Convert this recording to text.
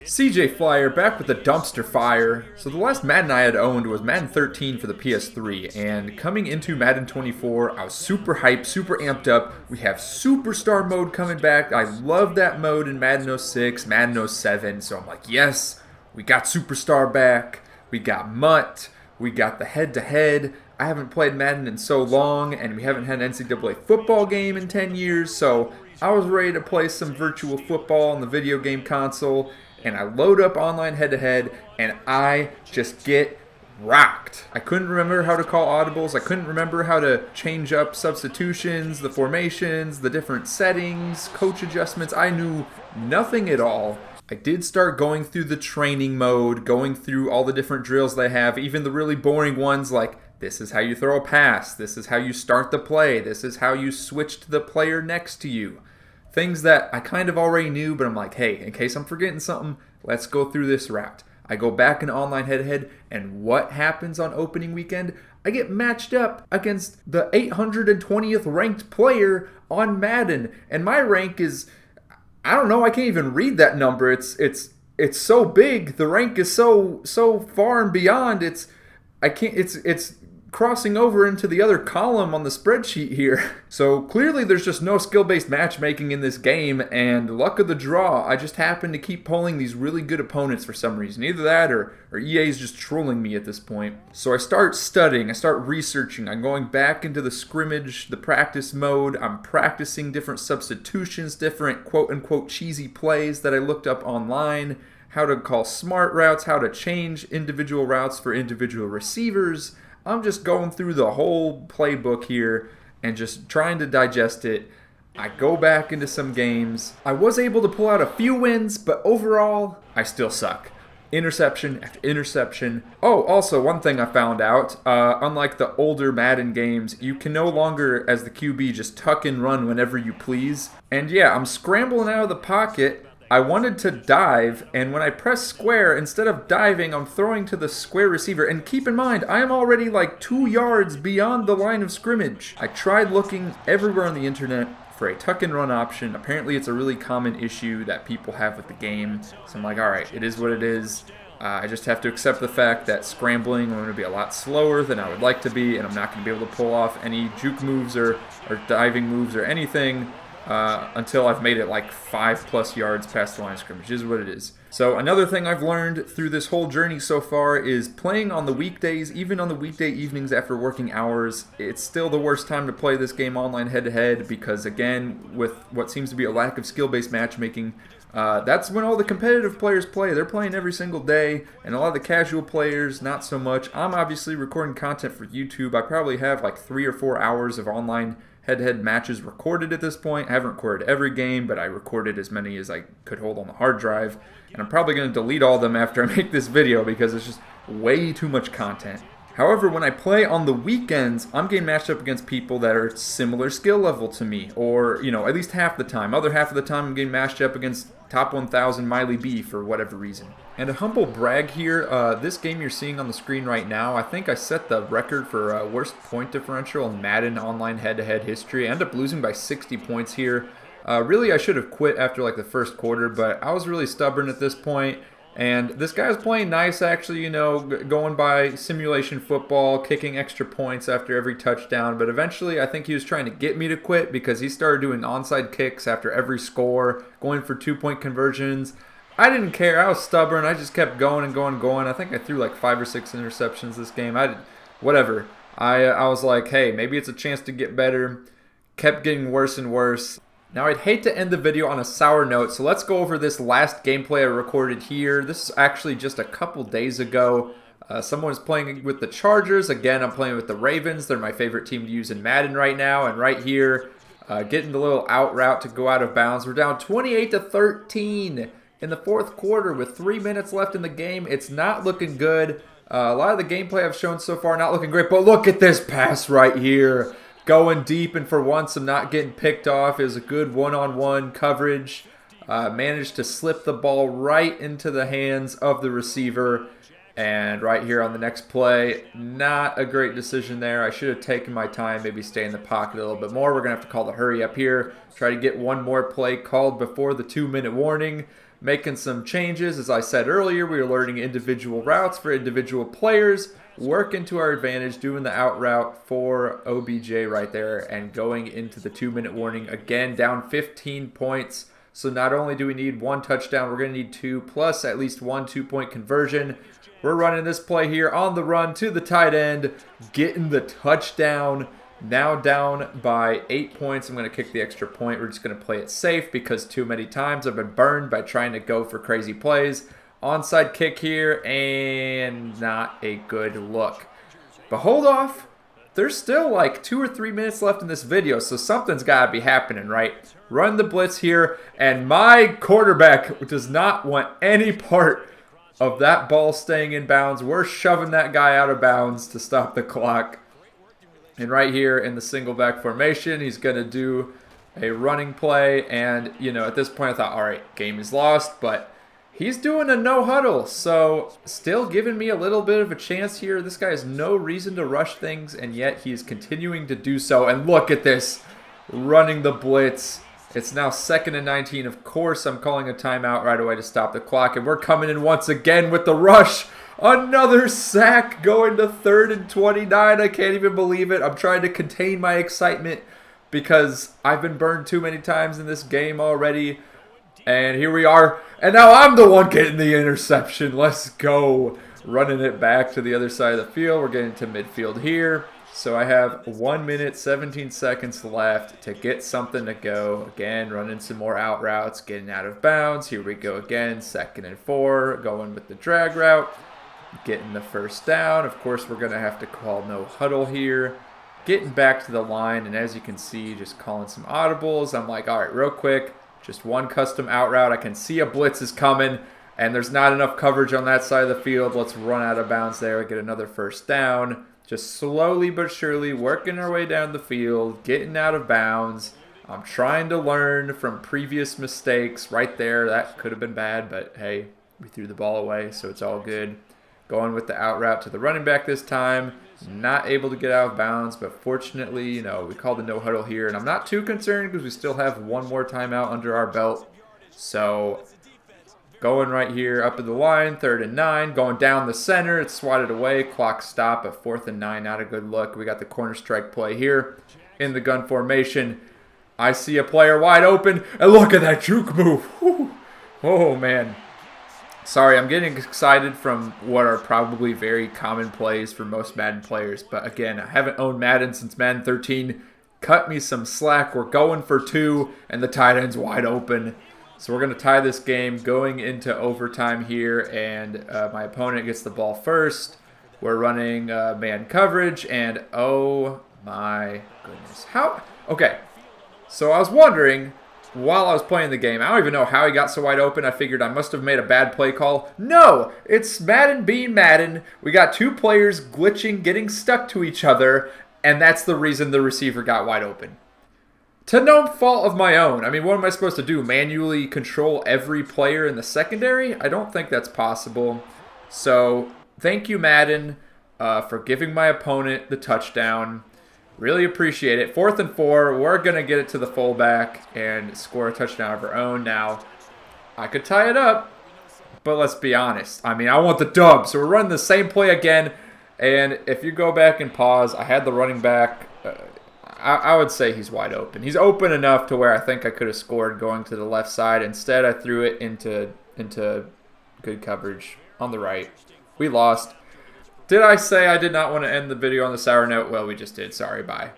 CJ Flyer back with the dumpster fire. So the last Madden I had owned was Madden 13 for the PS3, and coming into Madden 24, I was super hyped, super amped up. We have Superstar mode coming back. I love that mode in Madden 06, Madden 07, so I'm like, yes, we got Superstar back, we got Mutt, we got the head-to-head. I haven't played Madden in so long, and we haven't had an NCAA football game in 10 years, so I was ready to play some virtual football on the video game console, and I load up online head-to-head, and I just get rocked. I couldn't remember how to call audibles. I couldn't remember how to change up substitutions, the formations, the different settings, coach adjustments. I knew nothing at all. I did start going through the training mode, going through all the different drills they have, even the really boring ones like, this is how you throw a pass, this is how you start the play, this is how you switch to the player next to you. Things that I kind of already knew, but I'm like, hey, in case I'm forgetting something, let's go through this route. I go back in online head-to-head, and what happens on opening weekend? I get matched up against the 820th ranked player on Madden, and my rank is, I don't know, I can't even read that number. It's so big. The rank is so far and beyond. It's crossing over into the other column on the spreadsheet here. So clearly there's just no skill-based matchmaking in this game, and luck of the draw, I just happen to keep pulling these really good opponents for some reason. Either that or EA's just trolling me at this point. So I start studying, I start researching, I'm going back into the scrimmage, the practice mode, I'm practicing different substitutions, different quote-unquote cheesy plays that I looked up online, how to call smart routes, how to change individual routes for individual receivers. I'm just going through the whole playbook here and just trying to digest it. I go back into some games. I was able to pull out a few wins, but overall, I still suck. Interception after interception. Oh, also, one thing I found out, unlike the older Madden games, you can no longer, as the QB, just tuck and run whenever you please. And yeah, I'm scrambling out of the pocket. I wanted to dive, and when I press square, instead of diving, I'm throwing to the square receiver. And keep in mind, I am already like 2 yards beyond the line of scrimmage. I tried looking everywhere on the internet for a tuck and run option. Apparently it's a really common issue that people have with the game. So I'm like, alright, it is what it is. I just have to accept the fact that scrambling, I'm going to be a lot slower than I would like to be, and I'm not going to be able to pull off any juke moves or diving moves or anything until I've made it like 5+ yards past the line of scrimmage. Is what it is. So another thing I've learned through this whole journey so far is playing on the weekdays, even on the weekday evenings after working hours, it's still the worst time to play this game online head-to-head because, again, with what seems to be a lack of skill-based matchmaking, that's when all the competitive players play. They're playing every single day, and a lot of the casual players, not so much. I'm obviously recording content for YouTube. I probably have like 3 or 4 hours of online head-to-head matches recorded at this point. I haven't recorded every game, but I recorded as many as I could hold on the hard drive. And I'm probably going to delete all of them after I make this video because it's just way too much content. However, when I play on the weekends, I'm getting matched up against people that are similar skill level to me, or, at least half the time. Other half of the time, I'm getting matched up against top 1,000 Miley B for whatever reason. And a humble brag here, this game you're seeing on the screen right now, I think I set the record for worst point differential in Madden online head-to-head history. I ended up losing by 60 points here. Really, I should have quit after like the first quarter, but I was really stubborn at this point. And this guy's playing nice, actually, going by simulation football, kicking extra points after every touchdown. But eventually, I think he was trying to get me to quit because he started doing onside kicks after every score, going for 2-point conversions. I didn't care. I was stubborn. I just kept going and going and going. I think I threw like 5 or 6 interceptions this game. Whatever. I was like, hey, maybe it's a chance to get better. Kept getting worse and worse. Now, I'd hate to end the video on a sour note, so let's go over this last gameplay I recorded here. This is actually just a couple days ago. Someone is playing with the Chargers. Again, I'm playing with the Ravens. They're my favorite team to use in Madden right now. And right here, getting the little out route to go out of bounds. We're down 28-13 in the fourth quarter with 3 minutes left in the game. It's not looking good. A lot of the gameplay I've shown so far not looking great, but look at this pass right here. Going deep, and for once I'm not getting picked off. It was a good one-on-one coverage. Managed to slip the ball right into the hands of the receiver. And right here on the next play, not a great decision there. I should have taken my time, maybe stay in the pocket a little bit more. We're going to have to call the hurry up here. Try to get one more play called before the 2-minute warning. making some changes. As I said earlier, we were learning individual routes for individual players, working to our advantage, doing the out route for OBJ right there, and going into the 2-minute warning. Again, down 15 points. So not only do we need 1 touchdown, we're going to need 2, plus at least 1 2-point conversion. We're running this play here on the run to the tight end, getting the touchdown. Now down by 8 points. I'm going to kick the extra point. We're just going to play it safe because too many times I've been burned by trying to go for crazy plays. Onside kick here, and not a good look. But hold off. There's still like 2 or 3 minutes left in this video, so something's got to be happening, right? Run the blitz here, and my quarterback does not want any part of that ball staying in bounds. We're shoving that guy out of bounds to stop the clock. And right here in the single back formation, he's going to do a running play. And, you know, at this point I thought, all right, game is lost. But he's doing a no huddle. So still giving me a little bit of a chance here. This guy has no reason to rush things. And yet he's continuing to do so. And look at this, running the blitz. It's now 2nd and 19. Of course, I'm calling a timeout right away to stop the clock. And we're coming in once again with the rush. Another sack going to 3rd and 29. I can't even believe it. I'm trying to contain my excitement because I've been burned too many times in this game already. And here we are. And now I'm the one getting the interception. Let's go. Running it back to the other side of the field. We're getting to midfield here. So I have 1 minute, 17 seconds left to get something to go. Again, running some more out routes, getting out of bounds. Here we go again. 2nd and 4. Going with the drag route. Getting the first down. Of course, we're going to have to call no huddle here. Getting back to the line, and as you can see, just calling some audibles. I'm like, all right, real quick, just 1 custom out route. I can see a blitz is coming, and there's not enough coverage on that side of the field. Let's run out of bounds there, get another first down. Just slowly but surely working our way down the field, getting out of bounds. I'm trying to learn from previous mistakes right there. That could have been bad, but hey, we threw the ball away, so it's all good. Going with the out route to the running back this time. Not able to get out of bounds, but fortunately, you know, we called the no huddle here. And I'm not too concerned because we still have 1 more timeout under our belt. So going right here up at the line, 3rd and 9. Going down the center, it's swatted away. Clock stop at 4th and 9. Not a good look. We got the corner strike play here in the gun formation. I see a player wide open. And look at that juke move. Whew. Oh, man. Sorry, I'm getting excited from what are probably very common plays for most Madden players. But again, I haven't owned Madden since Madden 13. Cut me some slack. We're going for 2, and the tight end's wide open. So we're going to tie this game going into overtime here, and my opponent gets the ball first. We're running man coverage, and oh my goodness. How? Okay, so I was wondering, while I was playing the game, I don't even know how he got so wide open. I figured I must have made a bad play call. No, it's Madden being Madden. We got 2 players glitching, getting stuck to each other, and that's the reason the receiver got wide open. To no fault of my own. I mean, what am I supposed to do? Manually control every player in the secondary? I don't think that's possible. So, thank you, Madden, for giving my opponent the touchdown. Really appreciate it. 4th and 4. We're going to get it to the fullback and score a touchdown of our own. Now, I could tie it up, but let's be honest. I mean, I want the dub. So we're running the same play again. And if you go back and pause, I had the running back. I would say he's wide open. He's open enough to where I think I could have scored going to the left side. Instead, I threw it into good coverage on the right. We lost. Did I say I did not want to end the video on the sour note? Well, we just did. Sorry, bye.